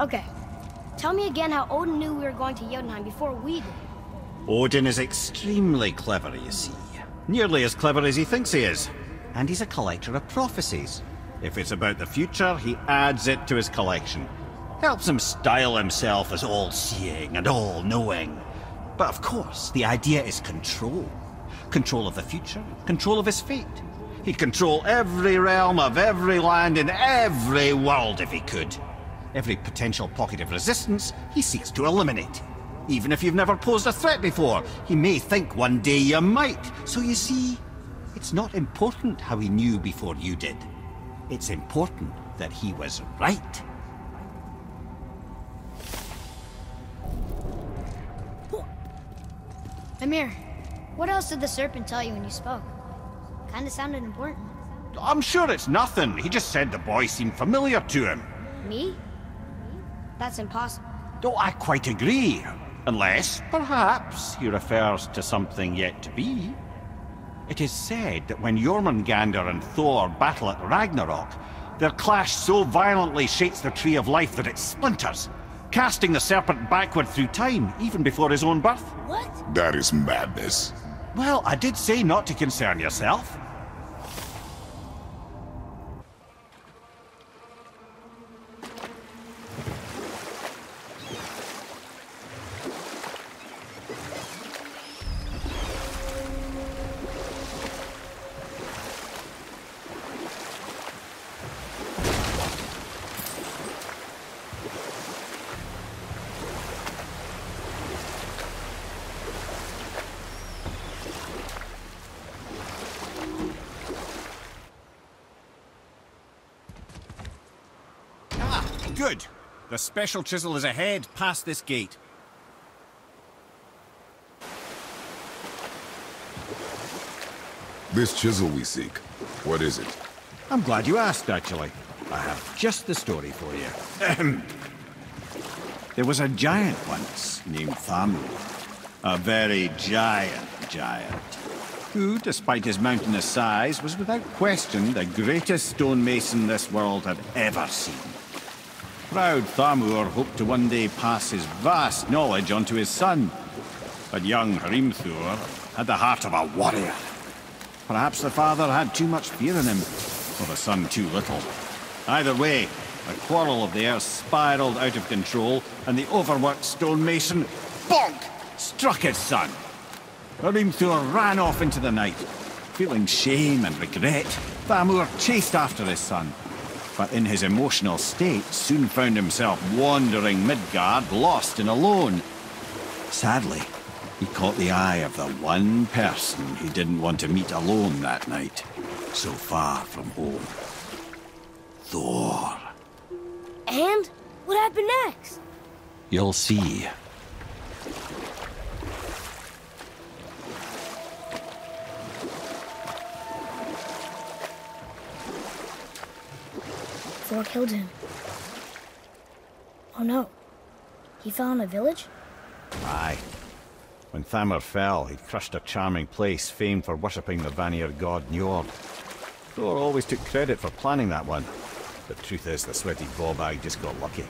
Okay. Tell me again how Odin knew we were going to Jotunheim before we did. Odin is extremely clever, you see. Nearly as clever as he thinks he is. And he's a collector of prophecies. If it's about the future, he adds it to his collection. Helps him style himself as all-seeing and all-knowing. But of course, the idea is control. Control of the future, control of his fate. He'd control every realm of every land in every world if he could. Every potential pocket of resistance, he seeks to eliminate. Even if you've never posed a threat before, he may think one day you might. So you see, it's not important how he knew before you did. It's important that he was right. Amir, what else did the serpent tell you when you spoke? Kinda sounded important. I'm sure it's nothing. He just said the boy seemed familiar to him. Me? That's impossible. Oh, I quite agree. Unless, perhaps, he refers to something yet to be. It is said that when Jormungandr and Thor battle at Ragnarok, their clash so violently shakes the Tree of Life that it splinters, casting the serpent backward through time, even before his own birth. What? That is madness. Well, I did say not to concern yourself. Good. The special chisel is ahead, past this gate. This chisel we seek, what is it? I'm glad you asked, actually. I have just the story for you. There was a giant once, named Thamur. A very giant, who, despite his mountainous size, was without question the greatest stonemason this world had ever seen. Proud Thamur hoped to one day pass his vast knowledge on to his son. But young Hrimthur had the heart of a warrior. Perhaps the father had too much fear in him, or the son too little. Either way, the quarrel of the earth spiraled out of control, and the overworked stonemason, bonk, struck his son. Hrimthur ran off into the night. Feeling shame and regret, Thamur chased after his son. But in his emotional state, soon found himself wandering Midgard, lost and alone. Sadly, he caught the eye of the one person he didn't want to meet alone that night, so far from home. Thor. And? What happened next? You'll see. Thor killed him. Oh no. He fell in a village? Aye. When Thamur fell, he'd crushed a charming place famed for worshipping the Vanir god Njord. Thor always took credit for planning that one. The truth is, the sweaty ballbag just got lucky.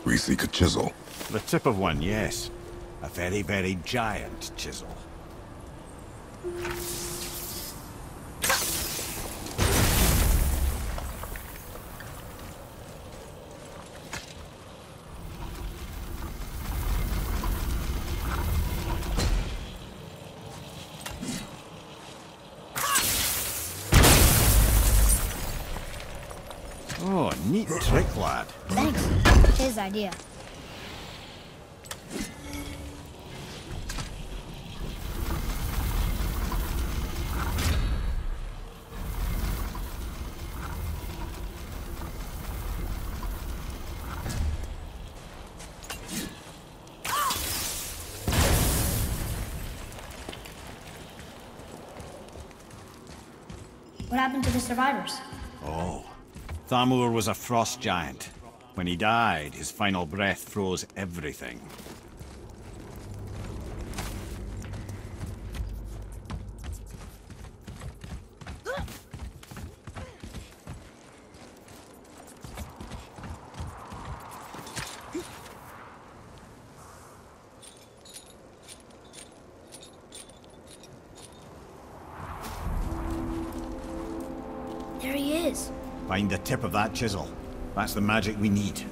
We seek a chisel. The tip of one, yes. A very, very giant chisel. Oh, neat trick, lad. Thanks. His idea. What happened to the survivors? Oh. Thamur was a frost giant. When he died, his final breath froze everything. There he is. Find the tip of that chisel. That's the magic we need.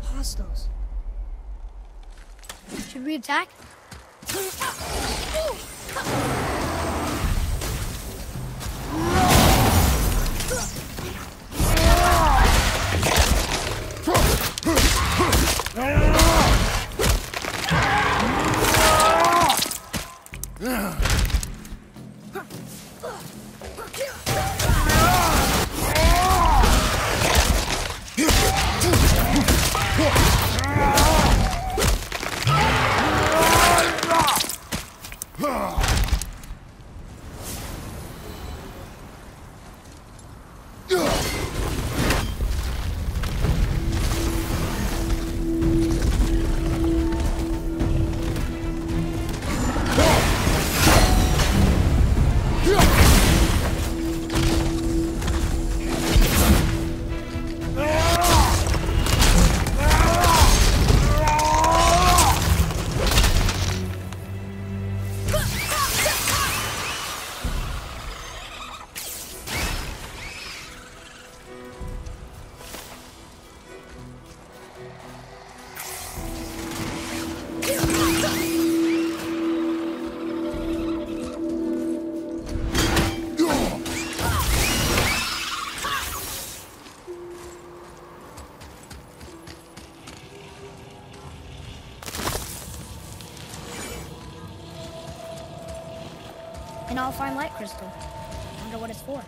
Hostiles. Should we attack? An all-fine light crystal. Wonder what it's for.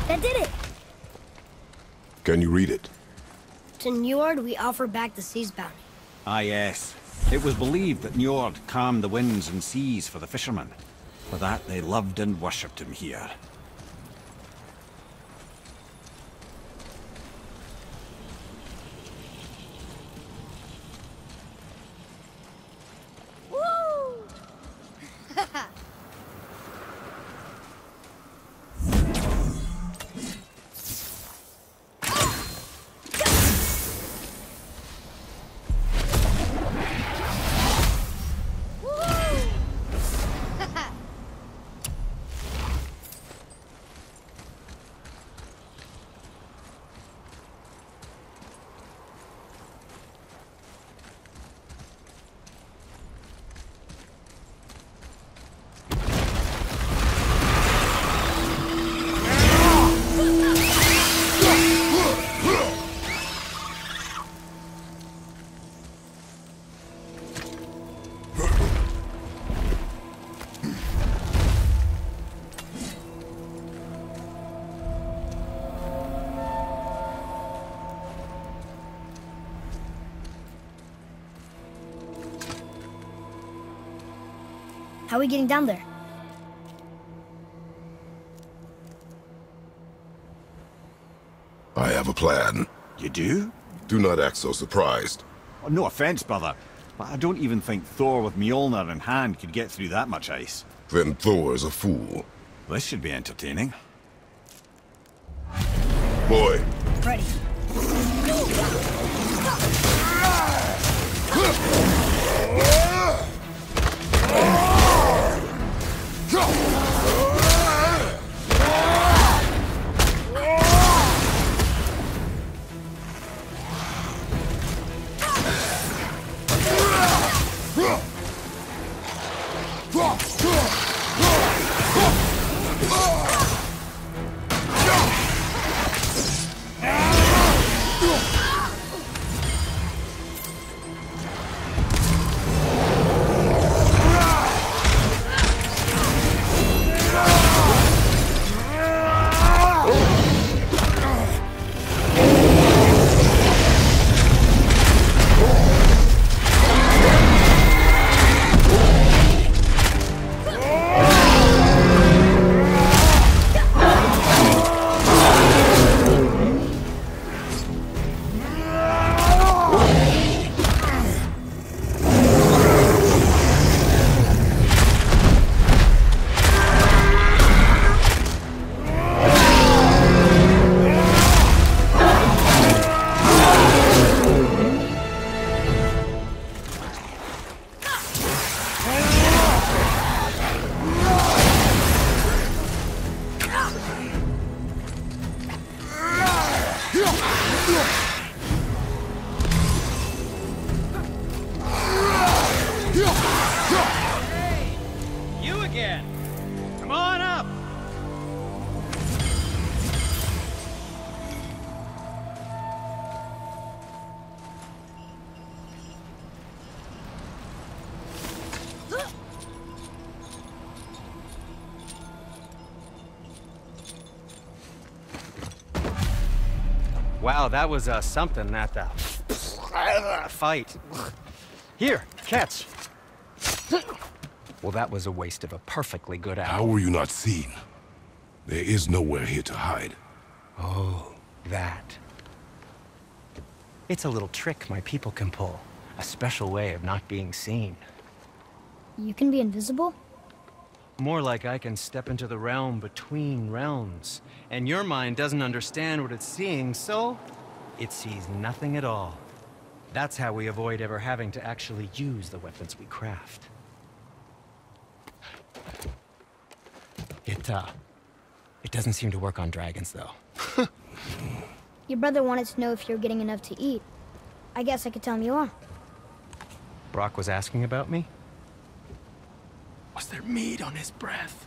That did it! Can you read it? To Njord, we offer back the sea's bounty. Ah, yes. It was believed that Njord calmed the winds and seas for the fishermen. For that, they loved and worshipped him here. How are we getting down there? I have a plan. You do? Do not act so surprised. Oh, no offense, brother, but I don't even think Thor with Mjolnir in hand could get through that much ice. Then Thor's a fool. This should be entertaining. Boy. Ready. You again! Come on up! Wow, that was something, that fight. Here, catch. Well, that was a waste of a perfectly good hour. How were you not seen? There is nowhere here to hide. Oh, that. It's a little trick my people can pull. A special way of not being seen. You can be invisible? More like I can step into the realm between realms. And your mind doesn't understand what it's seeing, so it sees nothing at all. That's how we avoid ever having to actually use the weapons we craft. It doesn't seem to work on dragons, though. Your brother wanted to know if you're getting enough to eat. I guess I could tell him you are. Brock was asking about me? Was there meat on his breath?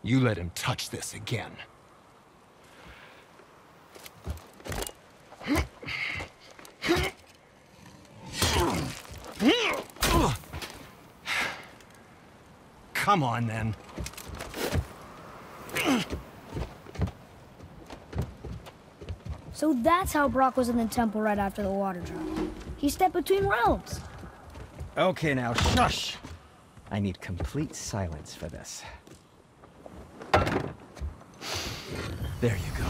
You let him touch this again. Come on, then. So that's how Brock was in the temple right after the water dropped. He stepped between realms. Okay, now, shush! I need complete silence for this. There you go.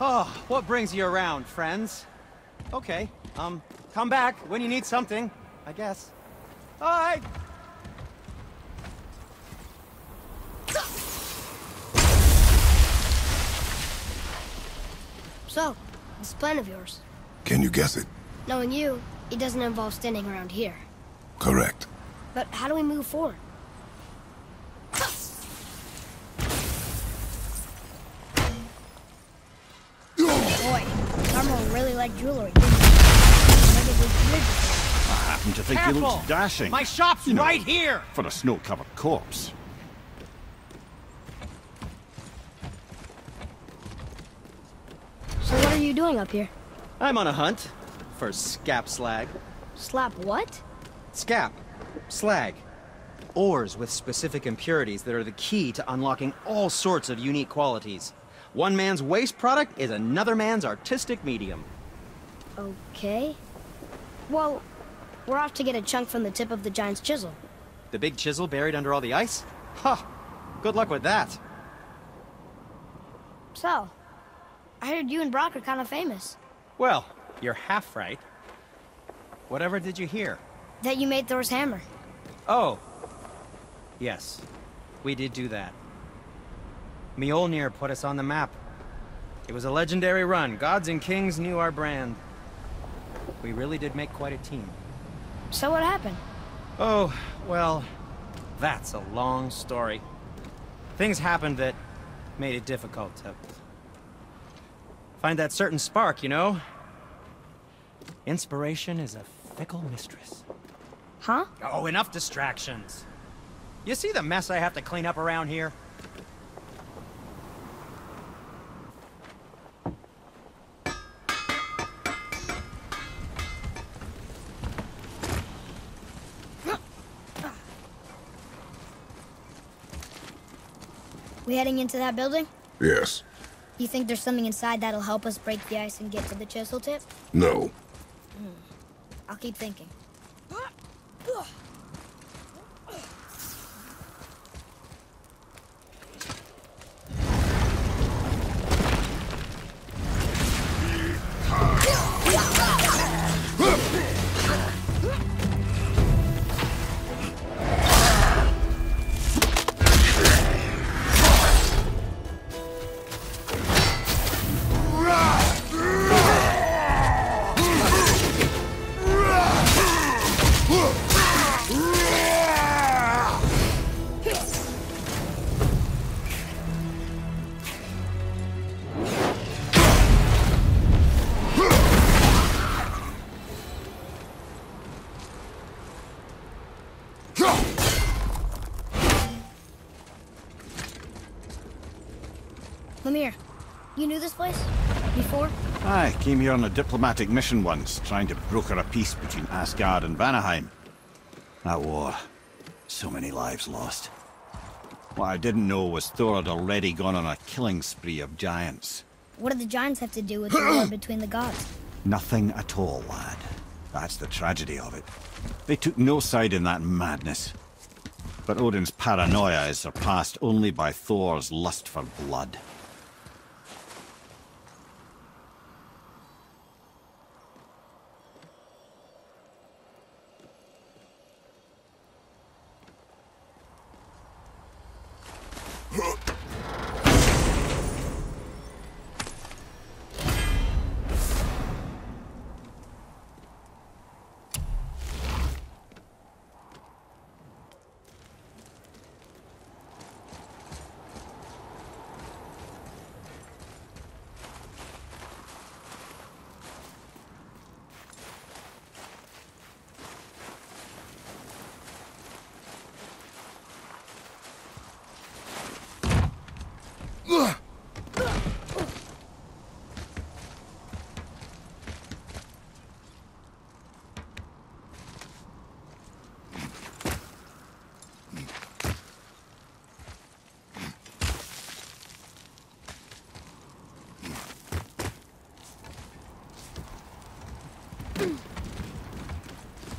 Oh, what brings you around, friends? Okay, come back when you need something, I guess. Bye! So, this plan of yours. Can you guess it? Knowing you, it doesn't involve standing around here. Correct. But how do we move forward? Boy, Carmel really liked jewelry, didn't he? Maybe we could. I happen to think he Careful! looks dashing. My shop's You know, right here! For a snow-covered corpse. So what are you doing up here? I'm on a hunt for scap slag. Slap what? Scap. Slag. Ores with specific impurities that are the key to unlocking all sorts of unique qualities. One man's waste product is another man's artistic medium. Okay. Well, we're off to get a chunk from the tip of the giant's chisel. The big chisel buried under all the ice? Ha! Good luck with that. So, I heard you and Brock are kind of famous. Well, you're half right. Whatever did you hear? That you made Thor's hammer. Oh. Yes. We did do that. Mjolnir put us on the map. It was a legendary run. Gods and kings knew our brand. We really did make quite a team. So what happened? Oh, well, that's a long story. Things happened that made it difficult to find that certain spark, you know? Inspiration is a fickle mistress. Huh? Oh, enough distractions. You see the mess I have to clean up around here? We heading into that building? Yes. You think there's something inside that'll help us break the ice and get to the chisel tip? No. I'll keep thinking. Lemire, you knew this place? Before? I came here on a diplomatic mission once, trying to broker a peace between Asgard and Vanaheim. That war. So many lives lost. What I didn't know was Thor had already gone on a killing spree of giants. What do the giants have to do with the war between the gods? Nothing at all, lad. That's the tragedy of it. They took no side in that madness. But Odin's paranoia is surpassed only by Thor's lust for blood.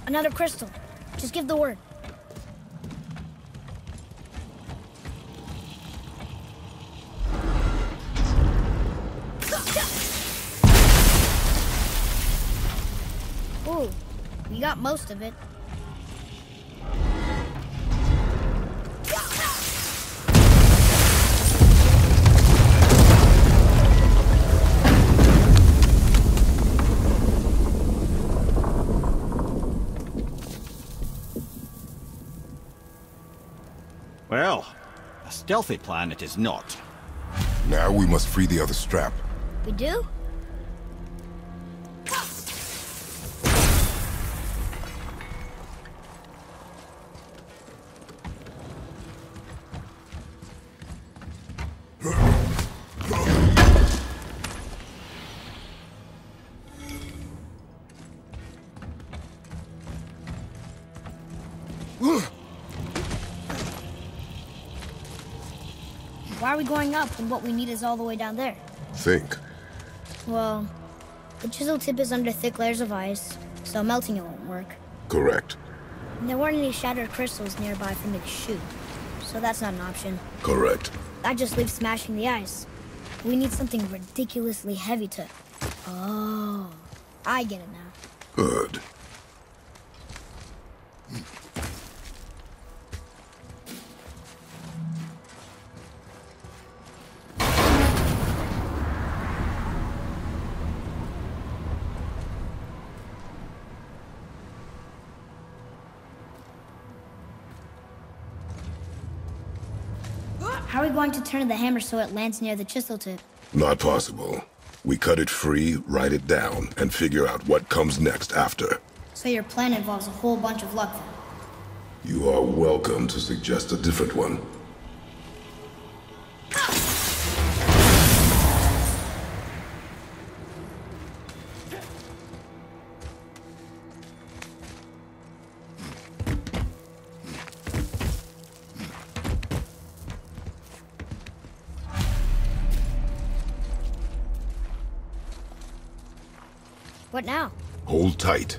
Another crystal. Just give the word. Ooh, we got most of it. Well, a stealthy plan it is not. Now we must free the other strap. We do? Why are we going up when what we need is all the way down there? Think. Well, the chisel tip is under thick layers of ice, so melting it won't work. Correct. And there weren't any shattered crystals nearby for me to shoot, so that's not an option. Correct. That just leaves smashing the ice. We need something ridiculously heavy to... Oh, I get it now. Good. How are we going to turn the hammer so it lands near the chisel tip? Not possible. We cut it free, write it down, and figure out what comes next after. So your plan involves a whole bunch of luck then? You are welcome to suggest a different one. What now? Hold tight.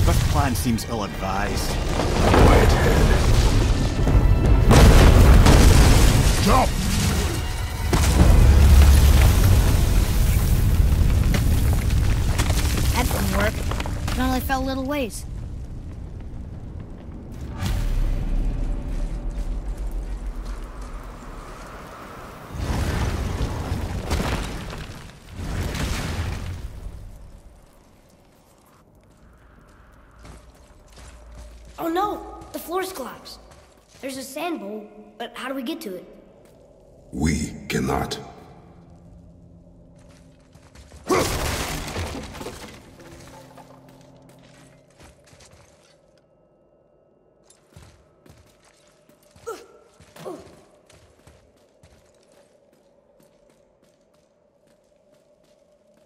This plan seems ill-advised. Quiet head. Jump! That didn't work. It only fell a little ways. Oh no! The floor's collapsed. There's a sand bowl, but how do we get to it? We cannot.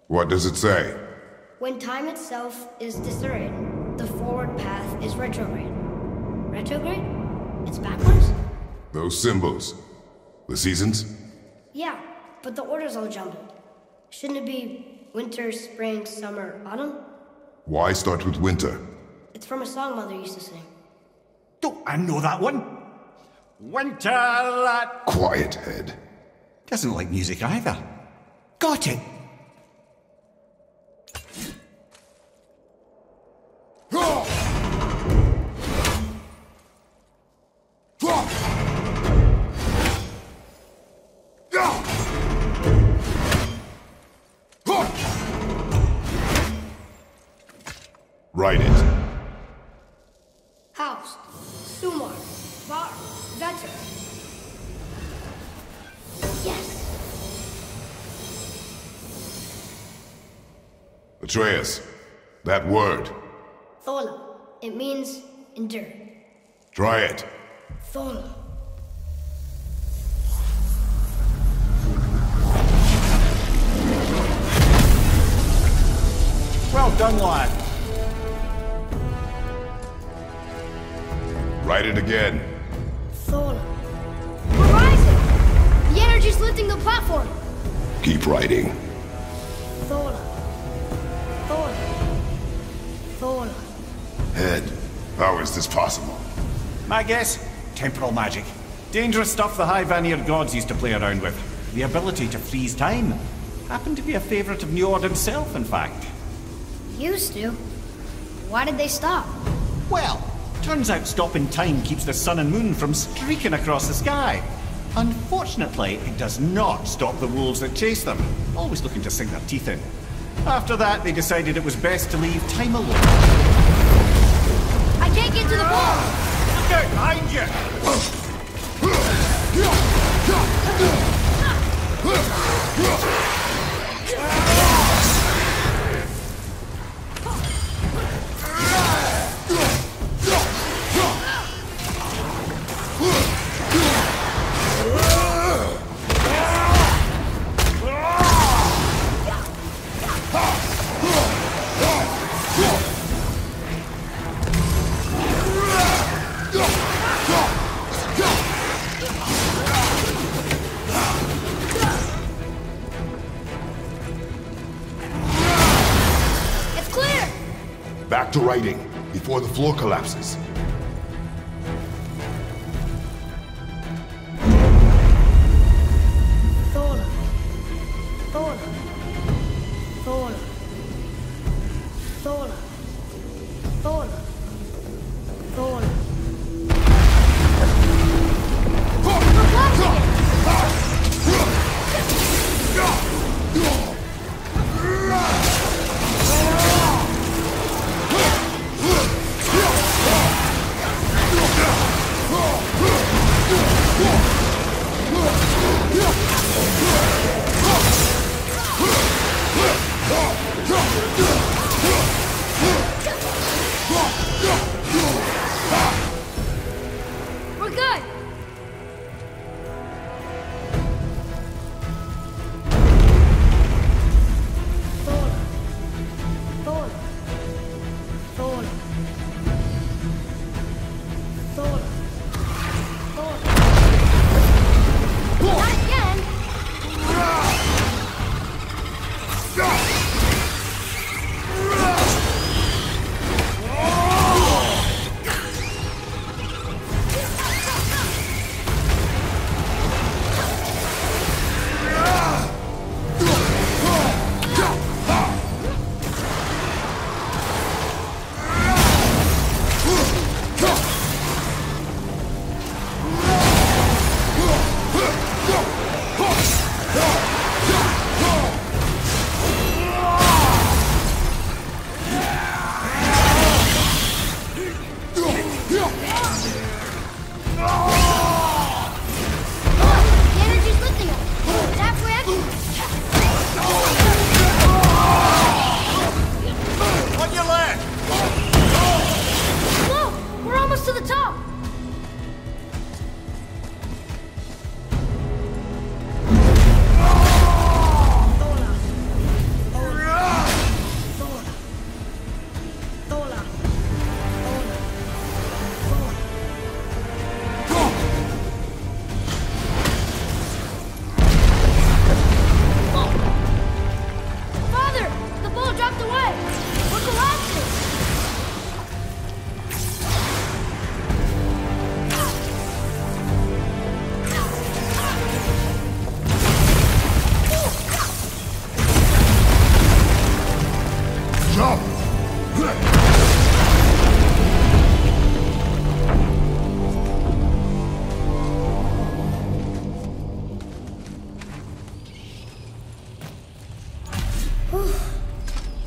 What does it say? When time itself is disoriented, the forward path is retrograde. Retrograde? It's backwards? Those symbols. The seasons? Yeah, but the order's all jumbled. Shouldn't it be winter, spring, summer, autumn? Why start with winter? It's from a song Mother used to sing. Don't I know that one? Winter that... Quiet, head. Doesn't like music either. Got it! Write it. House, Sumar, Var, Vetter. Yes! Atreus, that word. Thola. It means endure. Try it. Thola. Well done, lad. Write it again. Thola. We're rising! The energy's lifting the platform! Keep writing. Thola. Thola. Thola. Head, how is this possible? My guess? Temporal magic. Dangerous stuff the High Vanir gods used to play around with. The ability to freeze time. Happened to be a favorite of Njord himself, in fact. Used to. Why did they stop? Well, turns out stopping time keeps the sun and moon from streaking across the sky. Unfortunately, it does not stop the wolves that chase them, always looking to sink their teeth in. After that, they decided it was best to leave time alone. I can't get to the ball! Look out behind you! Back to writing, before the floor collapses. Thola. Thola. Thola. Thola. Thola. Thola. We're blocking it! We're good! Thola. Thola. Thola. Thola. Thola. Not again!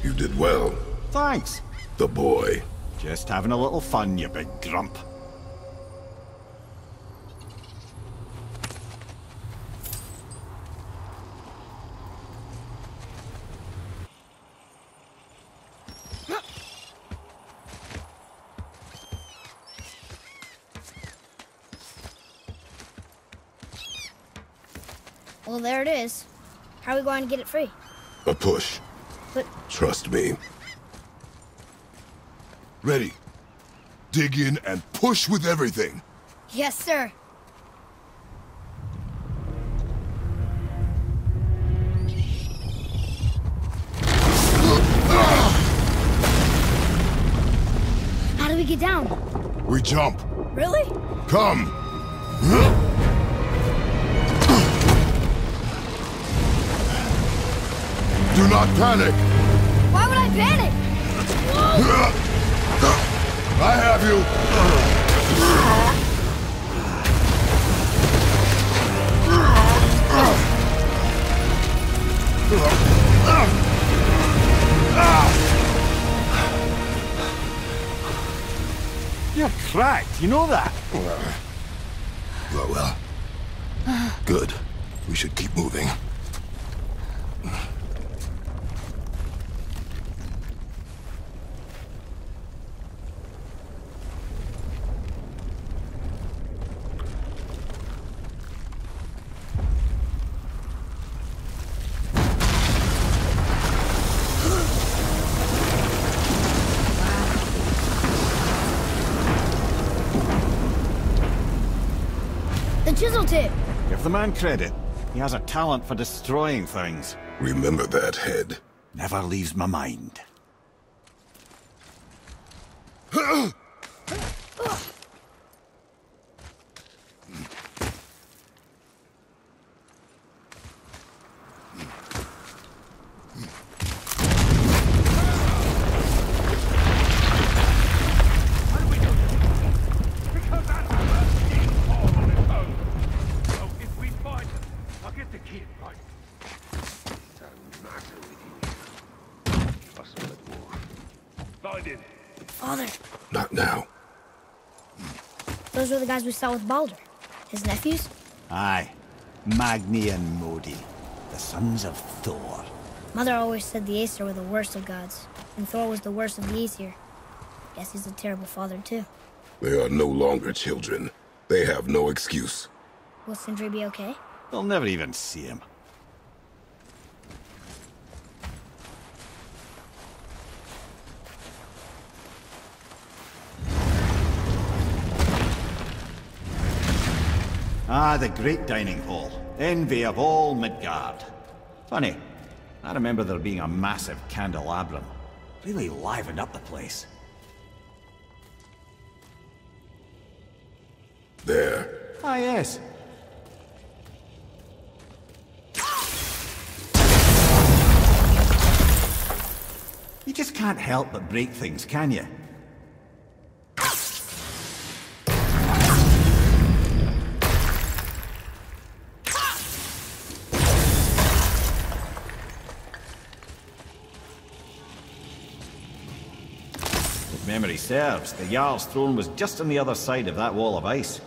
You did well. Thanks. The boy. Just having a little fun, you big grump. Well, there it is. How are we going to get it free? A push. But... Trust me. Ready. Dig in and push with everything. Yes, sir. How do we get down? We jump. Really? Come. Do not panic. Why would I panic? I have you. You're cracked, you know that? Well. Good. We should keep moving. Chisel tip. Give the man credit. He has a talent for destroying things. Remember that head. Never leaves my mind. Father. Not now. Those were the guys we saw with Baldur. His nephews? Aye. Magni and Modi. The sons of Thor. Mother always said the Aesir were the worst of gods, and Thor was the worst of the Aesir. Guess he's a terrible father, too. They are no longer children. They have no excuse. Will Sindri be okay? They'll never even see him. Ah, the great dining hall. Envy of all Midgard. Funny, I remember there being a massive candelabrum. Really livened up the place. There. Ah, yes. You just can't help but break things, can you? If memory serves, the Jarl's throne was just on the other side of that wall of ice.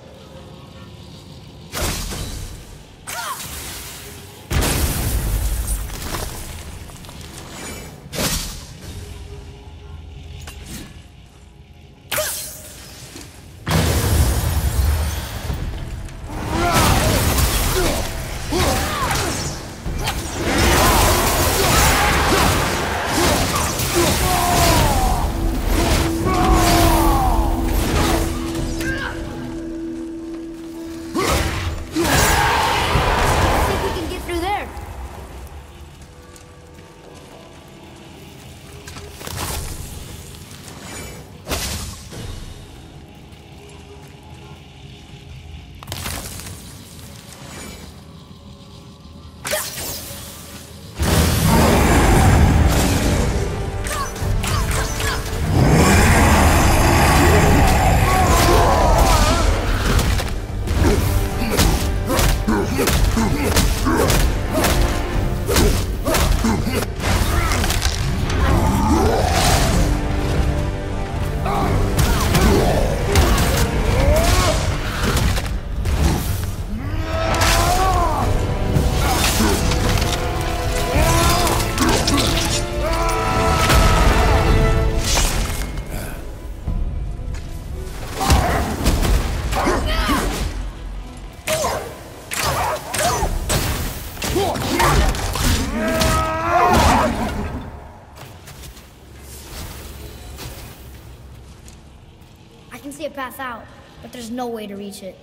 see a path out, but there's no way to reach it.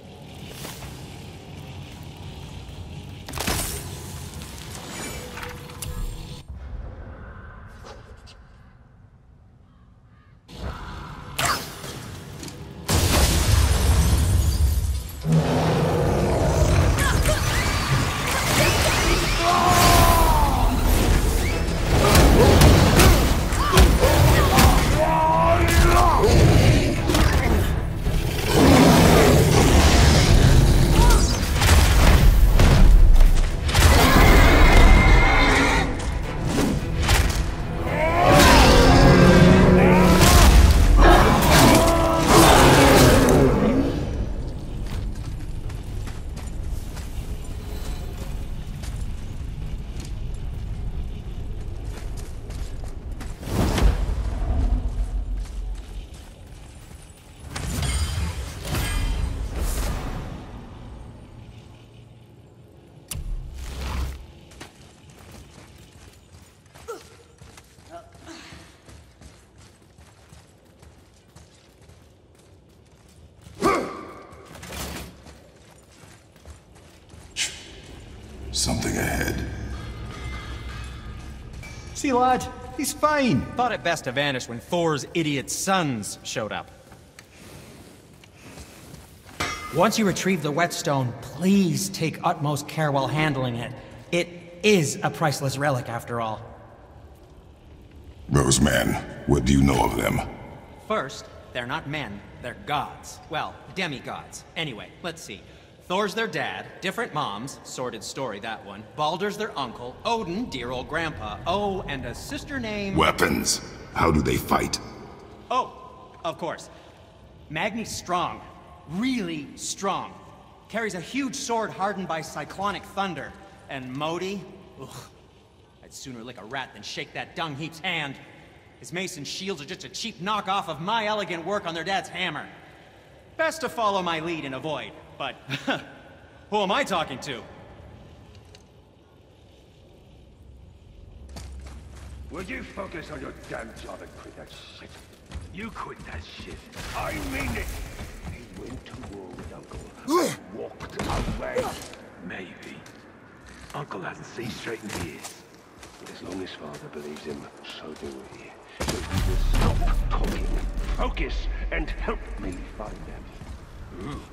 Something ahead. See, lad, he's fine. Thought it best to vanish when Thor's idiot sons showed up. Once you retrieve the whetstone, please take utmost care while handling it. It is a priceless relic, after all. Those men, what do you know of them? First, they're not men, they're gods. Well, demigods. Anyway, let's see. Thor's their dad, different moms, sordid story that one. Baldur's their uncle, Odin, dear old grandpa. Oh, and a sister named... Weapons. How do they fight? Oh, of course. Magni's strong. Really strong. Carries a huge sword hardened by cyclonic thunder. And Modi? Ugh. I'd sooner lick a rat than shake that dung heap's hand. His mason shields are just a cheap knockoff of my elegant work on their dad's hammer. Best to follow my lead and avoid. But, who am I talking to? Would you focus on your damn job and quit that shit? You quit that shit. I mean it! He went to war with Uncle. Walked away. Maybe. Uncle hasn't seen straight in years. But as long as Father believes him, so do we. So you will stop talking, focus, and help me find them.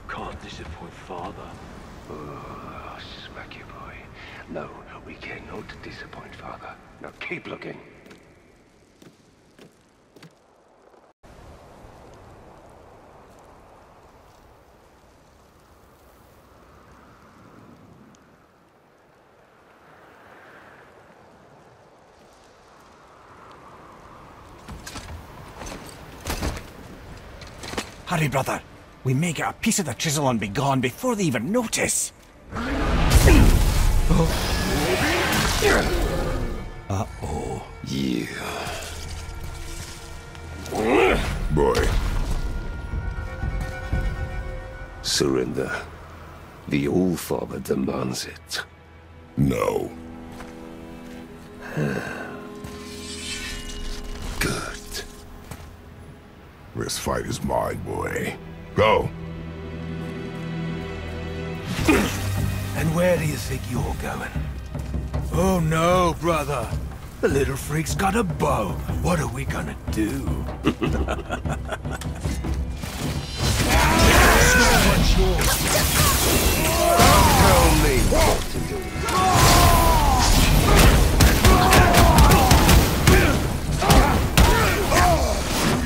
Can't disappoint Father. Oh, smack you, boy. No, we cannot disappoint Father. Now keep looking. Hurry, brother. We may get a piece of the chisel and be gone before they even notice. Uh-oh. Yeah. Boy. Surrender. The All-Father demands it. No. Good. This fight is mine, boy. Go. And where do you think you're going? Oh no, brother. The little freak's got a bow. What are we gonna do? It's not much yours. Don't tell me what to do.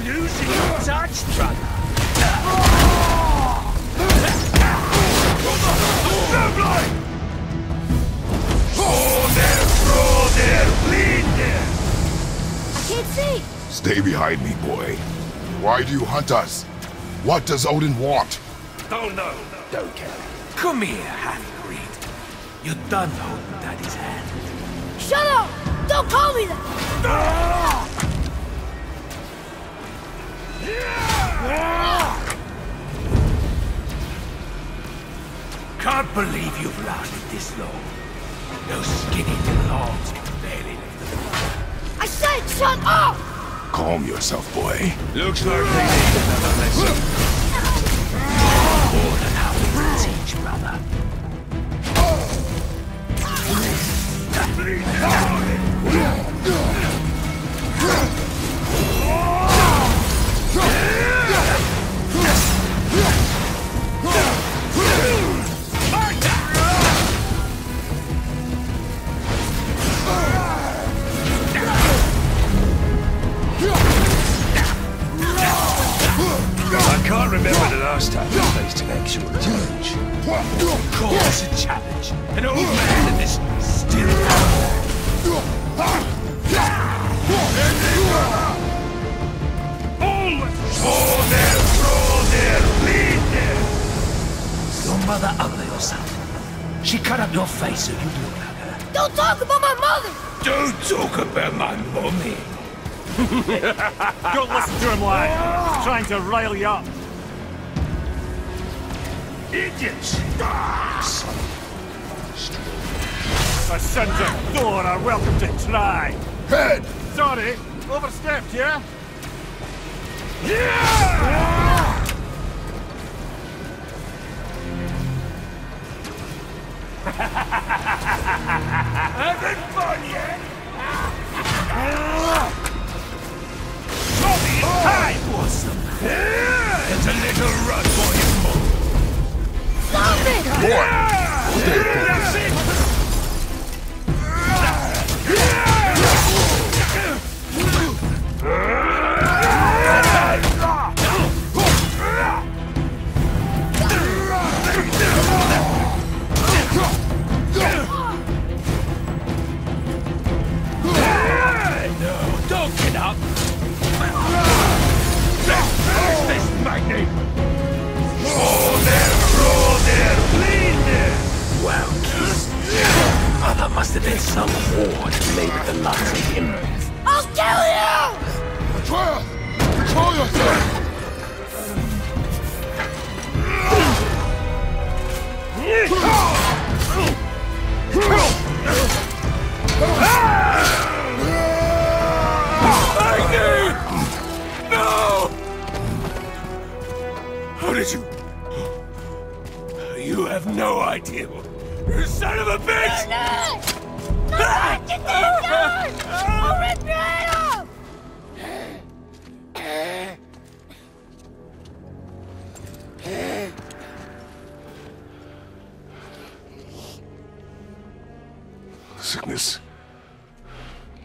You're losing your touch, brother. I can't see! Stay behind me, boy. Why do you hunt us? What does Odin want? Don't know. Don't care. Come here, half-breed. You're done holding Daddy's hand. Shut up! Don't call me that! Can't believe you've lasted this long. Those skinny little arms can barely lift the fire. I said shut up! Calm yourself, boy. Looks like they need another lesson. teach, brother. I can't remember the last time I faced an actual challenge. Call this a challenge? An old man in this still Your mother ugly or something? She cut up your face so you look like her. Don't talk about my mother! Don't talk about my mommy. Don't listen to him, lad. He's trying to rile you up. Idiots! The sons of Thor are welcome to try. Head! Sorry, overstepped, yeah? Having fun yet? Tommy, time was them. It's a little run for you. Stop it! Boy! Stay focused. No, don't get up. This magnet. Roll there, bleed there. Wow, kids. Mother must have been some whore that made with the likes of him. I'll kill you! Atreus! Control yourself! No! How did you... You have no idea. You son of a bitch! No! Get these guys! I'll rip your head off! Sickness.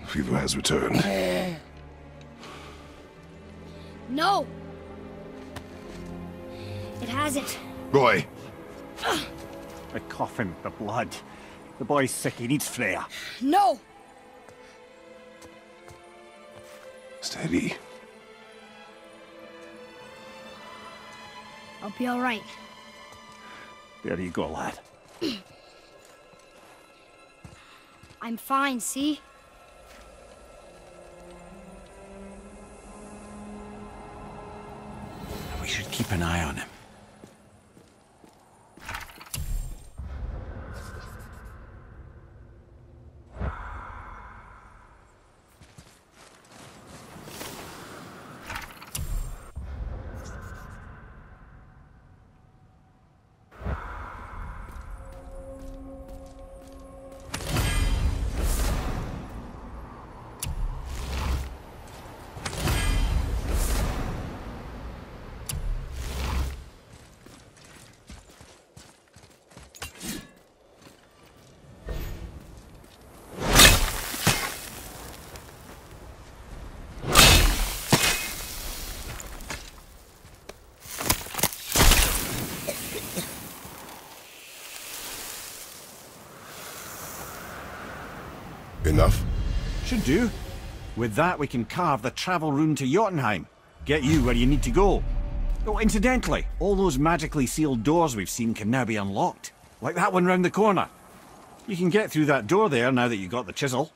Fever has returned. No! It hasn't. Roy! The coughing, the blood. The boy's sick, he needs Freya. No! Steady. I'll be alright. There you go, lad. I'm fine, see? We should keep an eye on him. Enough? Should do. With that, we can carve the travel rune to Jotunheim. Get you where you need to go. Oh, incidentally, all those magically sealed doors we've seen can now be unlocked. Like that one round the corner. You can get through that door there now that you've got the chisel.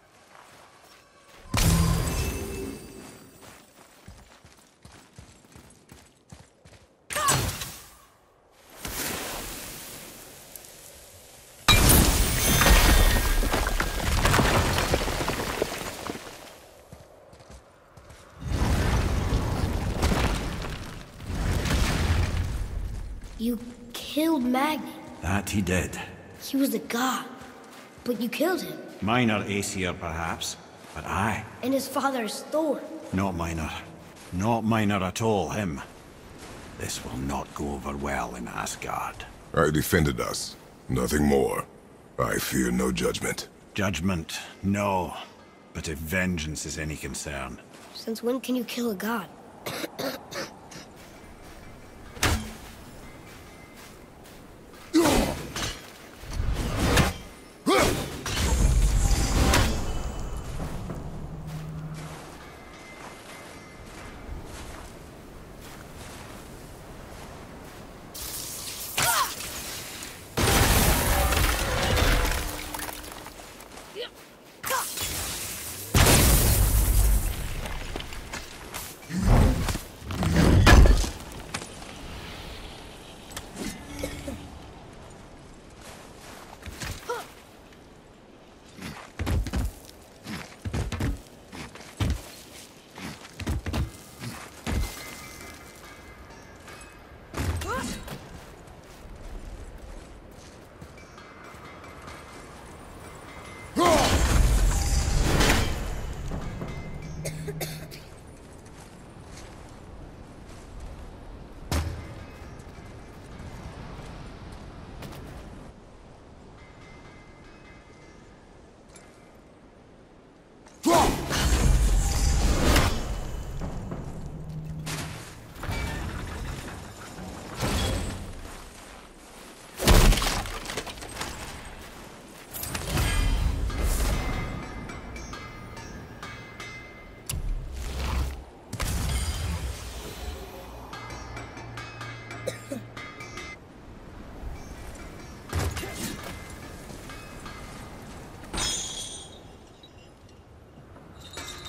You killed Magni. That he did. He was a god. But you killed him. Minor Aesir, perhaps, but I. And his father is Thor. Not minor. Not minor at all, him. This will not go over well in Asgard. I defended us. Nothing more. I fear no judgment. Judgment, no. But if vengeance is any concern... Since when can you kill a god?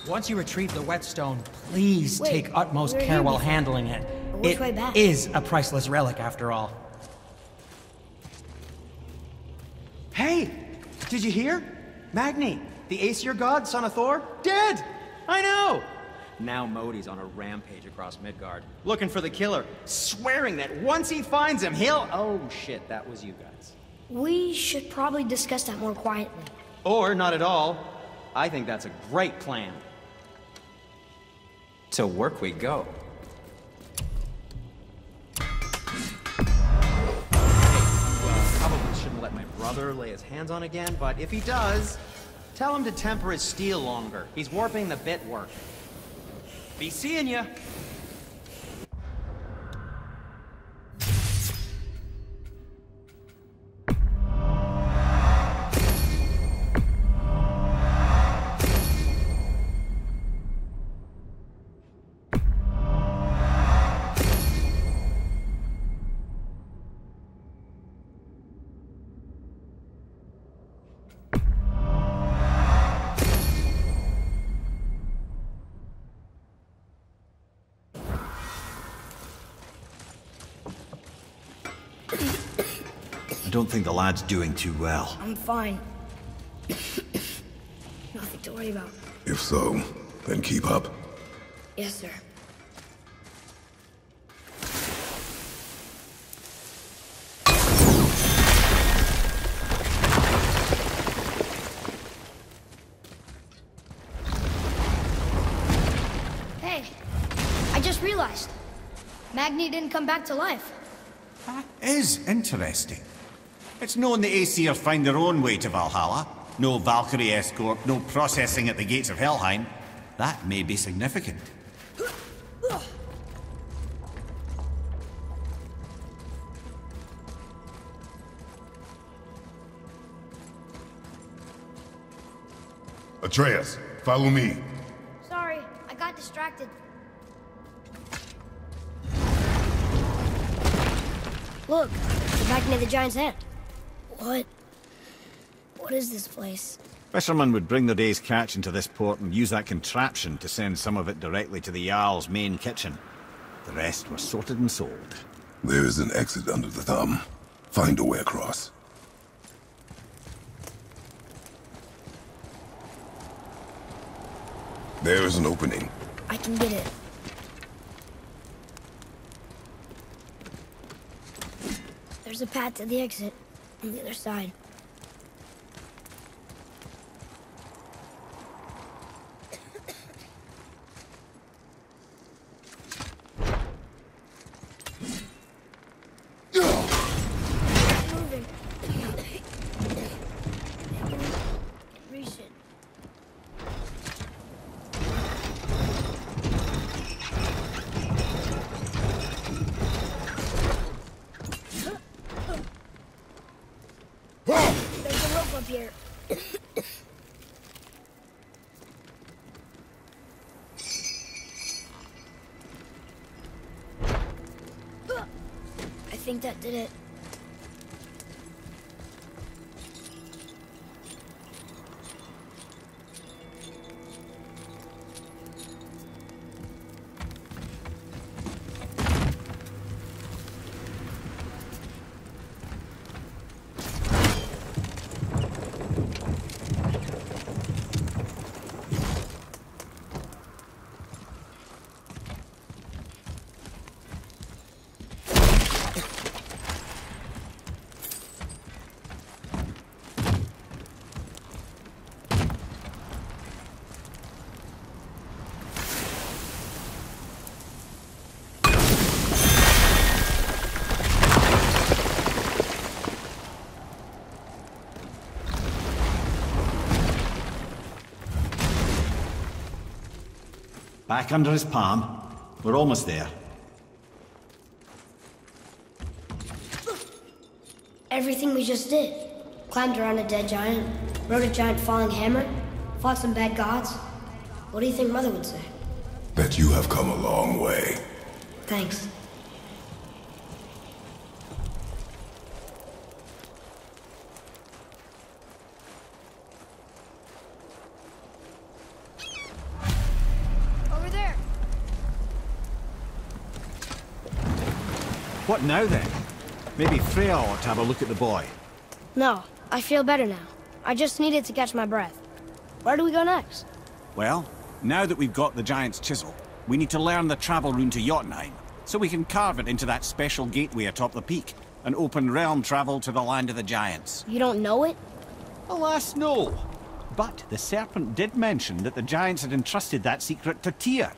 Once you retrieve the whetstone, please Wait, take utmost we were care here while before. handling it. Which way back? It is a priceless relic, after all. Hey! Did you hear? Magni, the Aesir god, son of Thor, dead! I know! Now Modi's on a rampage across Midgard, looking for the killer, swearing that once he finds him, he'll... Oh shit, that was you guys. We should probably discuss that more quietly. Or not at all. I think that's a great plan. To work we go. Well, probably shouldn't let my brother lay his hands on again, but if he does, tell him to temper his steel longer. He's warping the bit work. Be seeing ya. I don't think the lad's doing too well. I'm fine. Nothing to worry about. If so, then keep up. Yes, sir. Hey, I just realized. Magni didn't come back to life. That is interesting. It's known the Aesir find their own way to Valhalla. No Valkyrie escort, no processing at the gates of Helheim. That may be significant. Atreus, follow me. Sorry, I got distracted. Look, we're back near the giant's hand. What is this place? Fishermen would bring their day's catch into this port and use that contraption to send some of it directly to the Jarl's main kitchen. The rest was sorted and sold. There's an exit under the thumb. Find a way across. There's an opening. I can get it. There's a path to the exit on the other side. Here. I think that did it. Back under his palm. We're almost there. Everything we just did. Climbed around a dead giant, rode a giant falling hammer, fought some bad gods. What do you think Mother would say? That you have come a long way. Thanks. What now then? Maybe Freya ought to have a look at the boy. No, I feel better now. I just needed to catch my breath. Where do we go next? Well, now that we've got the giant's chisel, we need to learn the travel rune to Jotunheim, so we can carve it into that special gateway atop the peak, and open realm travel to the land of the giants. You don't know it? Alas, no. But the serpent did mention that the giants had entrusted that secret to Tyr.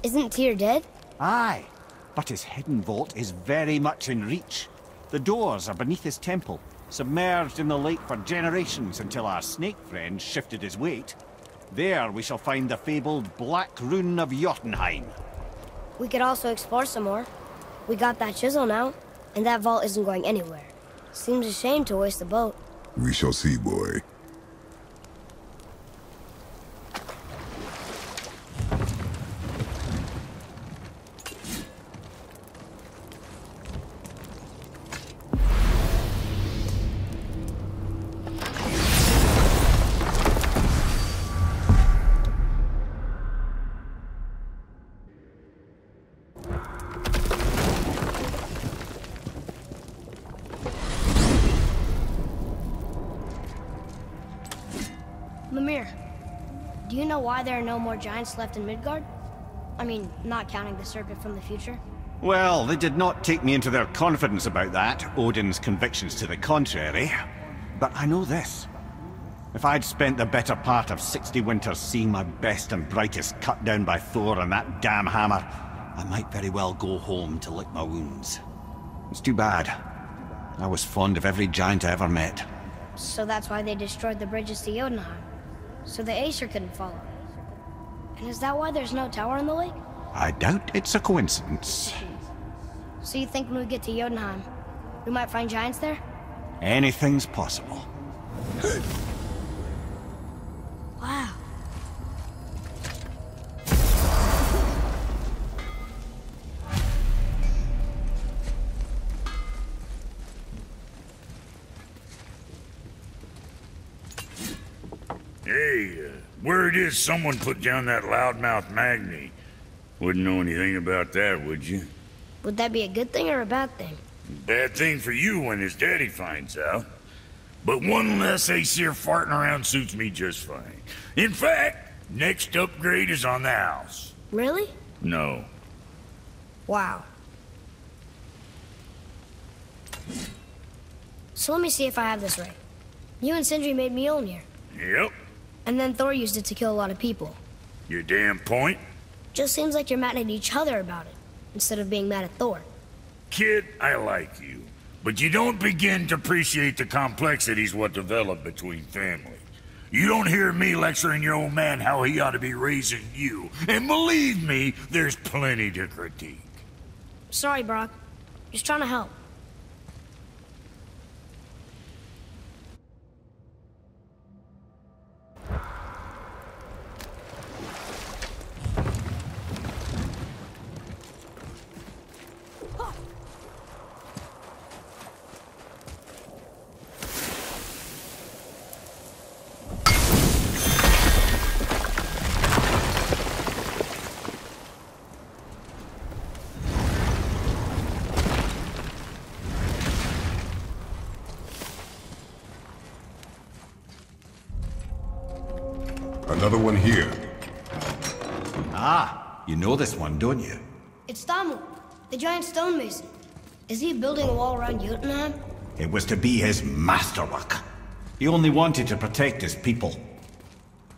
Isn't Tyr dead? Aye. But his hidden vault is very much in reach. The doors are beneath his temple, submerged in the lake for generations until our snake friend shifted his weight. There we shall find the fabled Black Rune of Jotunheim. We could also explore some more. We got that chisel now, and that vault isn't going anywhere. Seems a shame to waste the boat. We shall see, boy. Mimir, do you know why there are no more giants left in Midgard? I mean, not counting the serpent from the future. Well, they did not take me into their confidence about that, Odin's convictions to the contrary. But I know this. If I'd spent the better part of 60 winters seeing my best and brightest cut down by Thor and that damn hammer, I might very well go home to lick my wounds. It's too bad. I was fond of every giant I ever met. So that's why they destroyed the bridges to Jotunheim. So the Aesir couldn't follow. And is that why there's no tower in the lake? I doubt it's a coincidence. So you think when we get to Jotunheim, we might find giants there? Anything's possible. Wow. Hey, word is someone put down that loudmouth Magni. Wouldn't know anything about that, would you? Would that be a good thing or a bad thing? Bad thing for you when his daddy finds out. But one less Aesir farting around suits me just fine. In fact, next upgrade is on the house. Really? No. Wow. So let me see if I have this right. You and Sindri made Mjolnir. Yep. And then Thor used it to kill a lot of people. Your damn point? Just seems like you're mad at each other about it, instead of being mad at Thor. Kid, I like you. But you don't begin to appreciate the complexities what develop between families. You don't hear me lecturing your old man how he ought to be raising you. And believe me, there's plenty to critique. Sorry, Brock. Just trying to help. Another one here. Ah, you know this one, don't you? It's Thamu, the giant stonemason. Is he building a wall around Jotunheim? It was to be his masterwork. He only wanted to protect his people.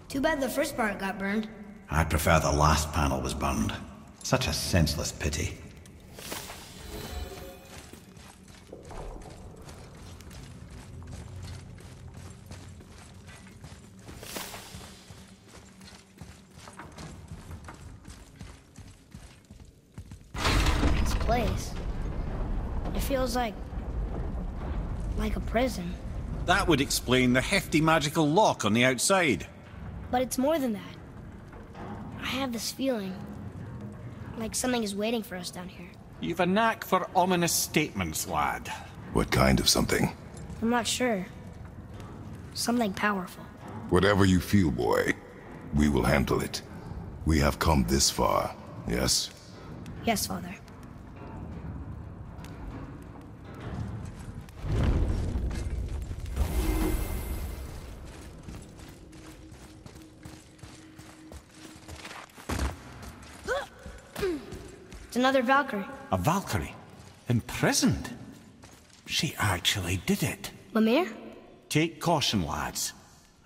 Too bad the first part got burned. I prefer the last panel was burned. Such a senseless pity. Place. It feels like a prison. That would explain the hefty magical lock on the outside. But it's more than that. I have this feeling like something is waiting for us down here. You've a knack for ominous statements, lad. What kind of something? I'm not sure. Something powerful. Whatever you feel, boy, we will handle it. We have come this far, yes? Yes, Father. It's another Valkyrie. A Valkyrie? Imprisoned? She actually did it. Mimir? Take caution, lads.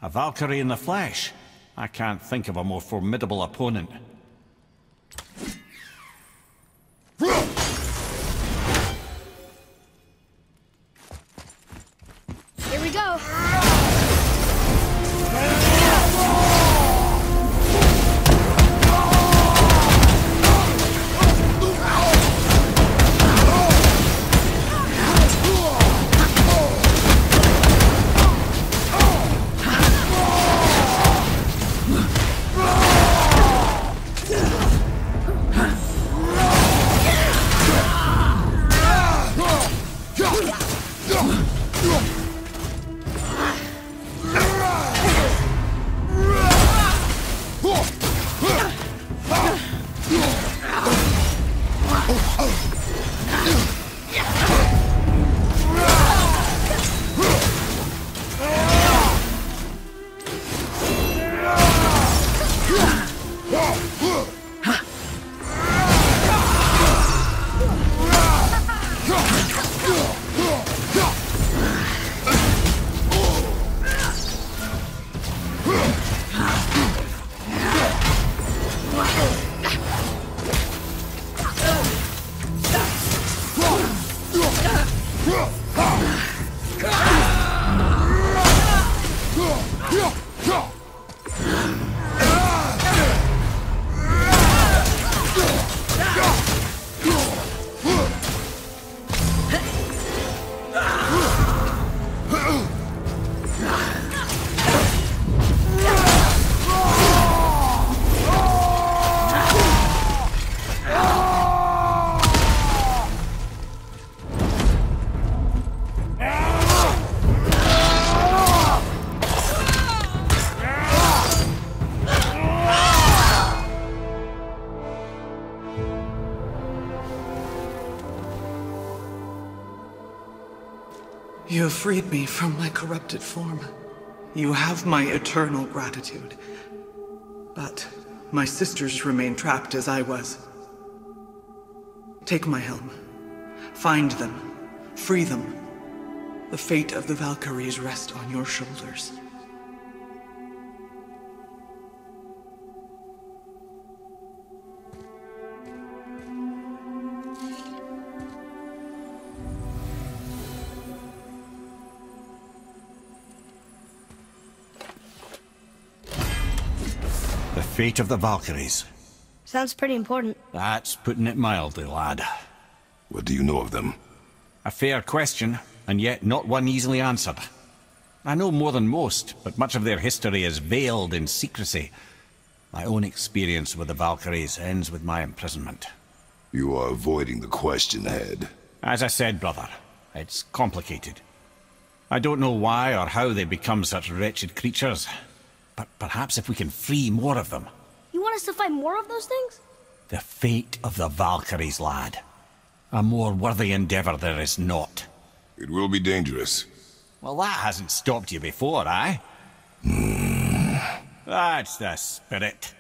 A Valkyrie in the flesh. I can't think of a more formidable opponent. Here we go. You have freed me from my corrupted form. You have my eternal gratitude. But my sisters remain trapped as I was. Take my helm. Find them. Free them. The fate of the Valkyries rests on your shoulders. The fate of the Valkyries. Sounds pretty important. That's putting it mildly, lad. What do you know of them? A fair question, and yet not one easily answered. I know more than most, but much of their history is veiled in secrecy. My own experience with the Valkyries ends with my imprisonment. You are avoiding the question ahead. As I said, brother, it's complicated. I don't know why or how they become such wretched creatures, but perhaps if we can free more of them. You want us to fight more of those things? The fate of the Valkyries, lad. A more worthy endeavor there is not. It will be dangerous. Well, that hasn't stopped you before, eh? That's the spirit.